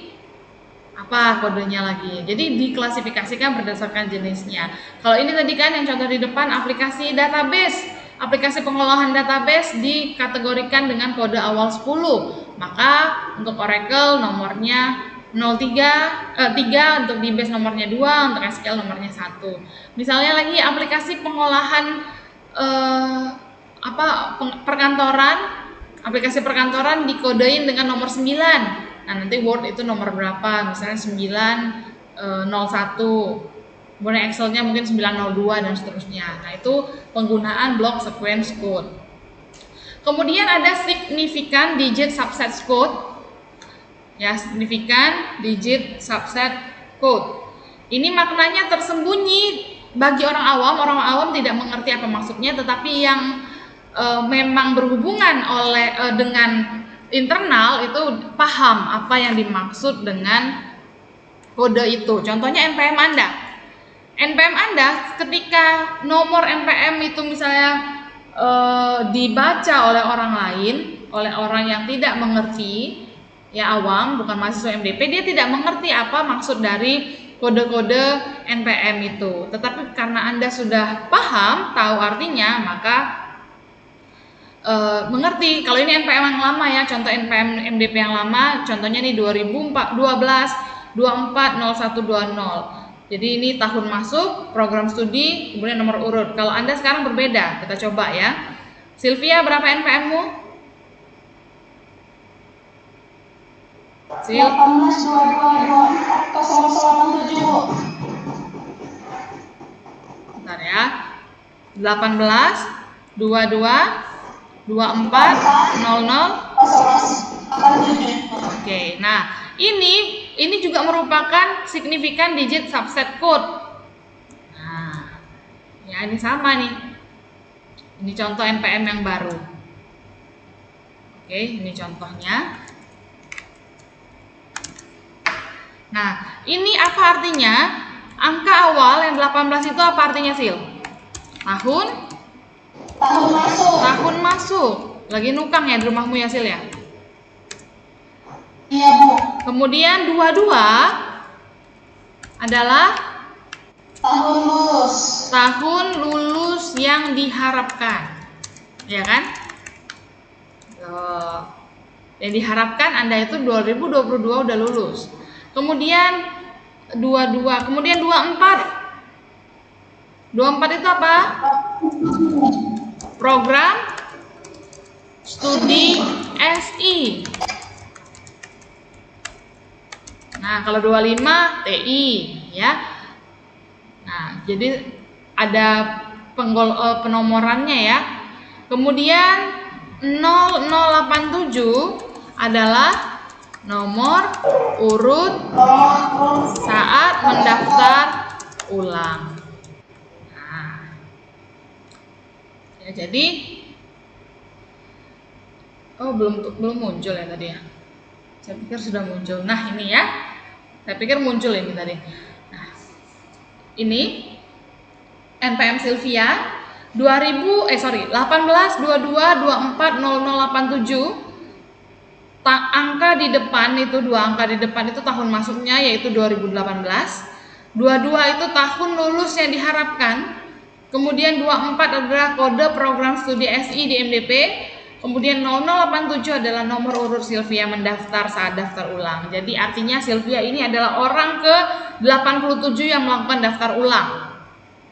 [SPEAKER 1] apa kodenya lagi? Jadi diklasifikasikan berdasarkan jenisnya. Kalau ini tadi kan yang contoh di depan aplikasi database. Aplikasi pengolahan database dikategorikan dengan kode awal 10. Maka untuk Oracle nomornya 3 untuk DBase nomornya 2, untuk SQL nomornya 1. Misalnya lagi aplikasi pengolahan perkantoran, aplikasi perkantoran dikodein dengan nomor 9. Nah, nanti Word itu nomor berapa? Misalnya 901. Kemudian Excel-nya mungkin 902 dan seterusnya. Nah, itu penggunaan block sequence code. Kemudian ada significant digit subset code. Ya, significant digit subset code. Ini maknanya tersembunyi bagi orang awam tidak mengerti apa maksudnya, tetapi yang memang berhubungan dengan internal itu paham apa yang dimaksud dengan kode itu. Contohnya NPM Anda. NPM Anda ketika nomor NPM itu misalnya dibaca oleh orang lain, oleh orang yang tidak mengerti, ya awam, bukan mahasiswa MDP, dia tidak mengerti apa maksud dari kode-kode NPM itu. Tetapi karena Anda sudah paham, tahu artinya, maka mengerti. Kalau ini NPM yang lama ya, contoh NPM MDP yang lama, contohnya nih 2012 240120. Jadi ini tahun masuk, program studi, kemudian nomor urut. Kalau Anda sekarang berbeda, kita coba ya. Sylvia, berapa NPM-mu?
[SPEAKER 3] 18 22 24 0087 Bu.
[SPEAKER 1] Bentar ya. 18 22 24 00. Oke, nah ini juga merupakan significant digit subset code. Nah, ya ini sama nih. Ini contoh NPM yang baru. Oke, ini contohnya. Nah, ini apa artinya? Angka awal yang 18 itu apa artinya, Sil?
[SPEAKER 3] Tahun masuk.
[SPEAKER 1] Tahun masuk. Lagi nukang ya di rumahmu ya, Sil ya?
[SPEAKER 3] Iya, Bu.
[SPEAKER 1] Kemudian 22 adalah
[SPEAKER 3] Tahun lulus.
[SPEAKER 1] tahun lulus yang diharapkan. Ya kan? Yang diharapkan Anda itu 2022 udah lulus. Kemudian 22, kemudian 24. 24 itu apa? Program studi SI. Nah, kalau 25 TI ya. Nah, jadi ada penomorannya ya. Kemudian 0087 adalah nomor urut saat mendaftar ulang. Nah, ya jadi belum muncul ya tadi ya. Saya pikir sudah muncul. Nah, ini ya. Saya pikir muncul ini tadi. Nah, ini NPM Sylvia 18 22 24 0087. Angka di depan itu, dua angka di depan itu tahun masuknya yaitu 2018. 22 itu tahun lulus yang diharapkan. Kemudian 24 adalah kode program studi SI di MDP. Kemudian 0087 adalah nomor urut Sylvia mendaftar saat daftar ulang. Jadi artinya Sylvia ini adalah orang ke 87 yang melakukan daftar ulang.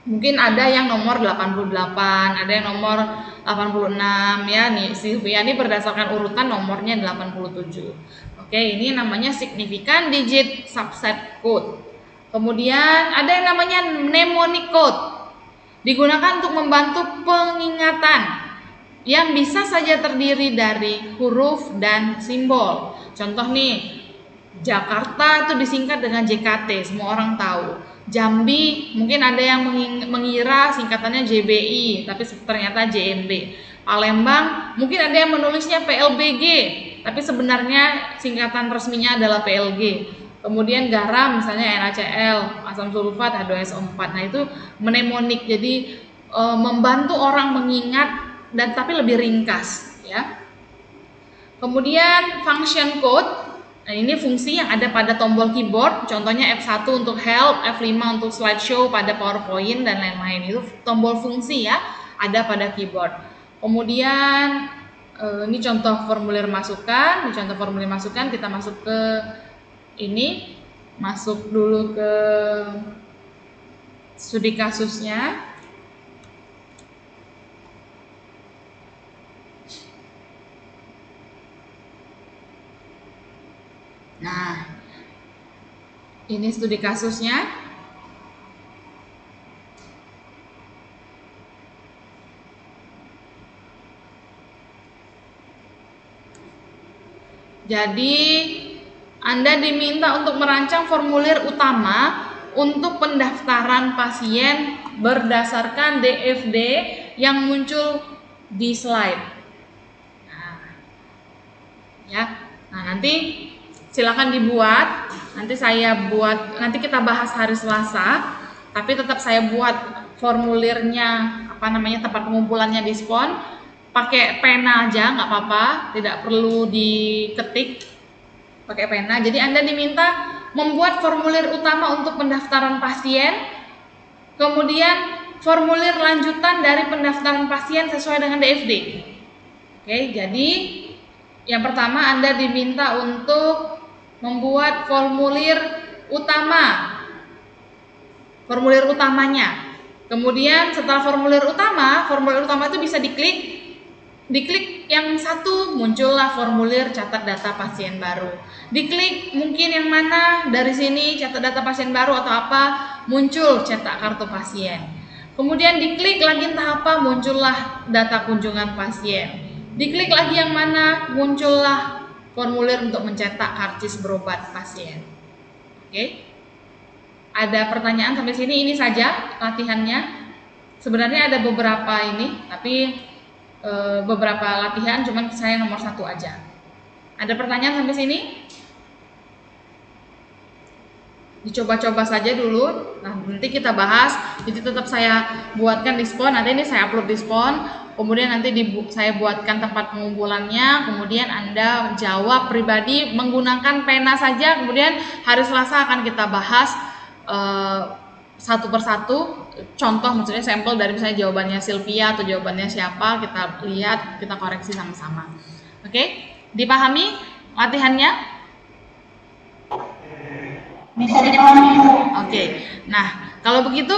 [SPEAKER 1] Mungkin ada yang nomor 88, ada yang nomor 86 ya nih. Sylvia ini berdasarkan urutan nomornya 87. Oke, ini namanya significant digit subset code. Kemudian ada yang namanya mnemonic code. Digunakan untuk membantu pengingatan yang bisa saja terdiri dari huruf dan simbol. Contoh nih, Jakarta itu disingkat dengan JKT, semua orang tahu. Jambi mungkin ada yang mengira singkatannya JBI, tapi ternyata JNB. Palembang mungkin ada yang menulisnya PLBG, tapi sebenarnya singkatan resminya adalah PLG. Kemudian garam misalnya NaCl, asam sulfat H2SO4. Nah, itu mnemonik. Jadi membantu orang mengingat dan tapi lebih ringkas ya. Kemudian function code. Nah, ini fungsi yang ada pada tombol keyboard, contohnya F1 untuk help, F5 untuk slideshow pada PowerPoint dan lain-lain. Itu tombol fungsi ya, ada pada keyboard. Kemudian ini contoh formulir masukan. Di contoh formulir masukan kita masuk ke ini, masuk dulu ke studi kasusnya. Nah, ini studi kasusnya. Jadi, Anda diminta untuk merancang formulir utama untuk pendaftaran pasien berdasarkan DFD yang muncul di slide. Nah, ya. Nah, nanti silakan dibuat. Nanti kita bahas hari Selasa, tapi tetap saya buat formulirnya, tempat pengumpulannya di Spon. Pakai pena aja, nggak apa-apa, tidak perlu diketik, pakai pena. Jadi Anda diminta membuat formulir utama untuk pendaftaran pasien, kemudian formulir lanjutan dari pendaftaran pasien sesuai dengan DFD. Oke, jadi yang pertama Anda diminta untuk membuat formulir utamanya. Kemudian setelah formulir utama itu bisa diklik yang satu, muncullah formulir catat data pasien baru. Diklik mungkin yang mana dari sini catat data pasien baru atau apa, muncul cetak kartu pasien. Kemudian diklik lagi entah apa, muncullah data kunjungan pasien. Diklik lagi yang mana, muncullah formulir untuk mencetak karcis berobat pasien. Oke. Ada pertanyaan sampai sini? Ini saja latihannya. Sebenarnya ada beberapa ini, tapi beberapa latihan, cuman saya nomor 1 aja. Ada pertanyaan sampai sini? Dicoba-coba saja dulu. Nah, nanti kita bahas. Jadi tetap saya buatkan di Spon. Nanti ini saya upload di Spon. Kemudian nanti saya buatkan tempat pengumpulannya. Kemudian Anda jawab pribadi menggunakan pena saja. Kemudian hari Selasa akan kita bahas satu persatu. Contoh, maksudnya sampel dari misalnya jawabannya Sylvia atau jawabannya siapa, kita lihat, kita koreksi sama-sama. Oke, dipahami latihannya?
[SPEAKER 3] Bisa dipahami, Bu.
[SPEAKER 1] Oke, nah kalau begitu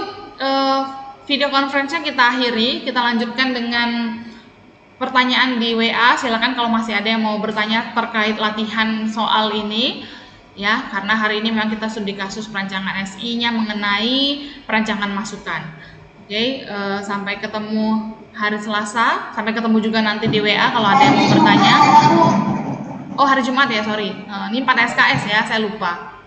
[SPEAKER 1] video conference-nya kita akhiri, kita lanjutkan dengan pertanyaan di WA. Silakan kalau masih ada yang mau bertanya terkait latihan soal ini. Ya, karena hari ini memang kita studi kasus perancangan SI-nya mengenai perancangan masukan. Oke, sampai ketemu hari Selasa, sampai ketemu juga nanti di WA kalau ada yang mau bertanya. Oh, hari Jumat ya, sorry. Ini 4 SKS ya, saya lupa.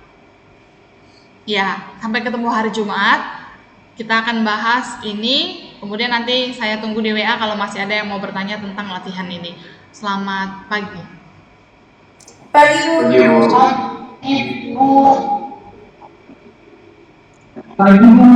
[SPEAKER 1] Ya, sampai ketemu hari Jumat. Kita akan bahas ini, kemudian nanti saya tunggu di WA kalau masih ada yang mau bertanya tentang latihan ini. Selamat pagi.
[SPEAKER 2] Pagi, Bu.
[SPEAKER 3] Ibu.
[SPEAKER 4] Pagi, Bu.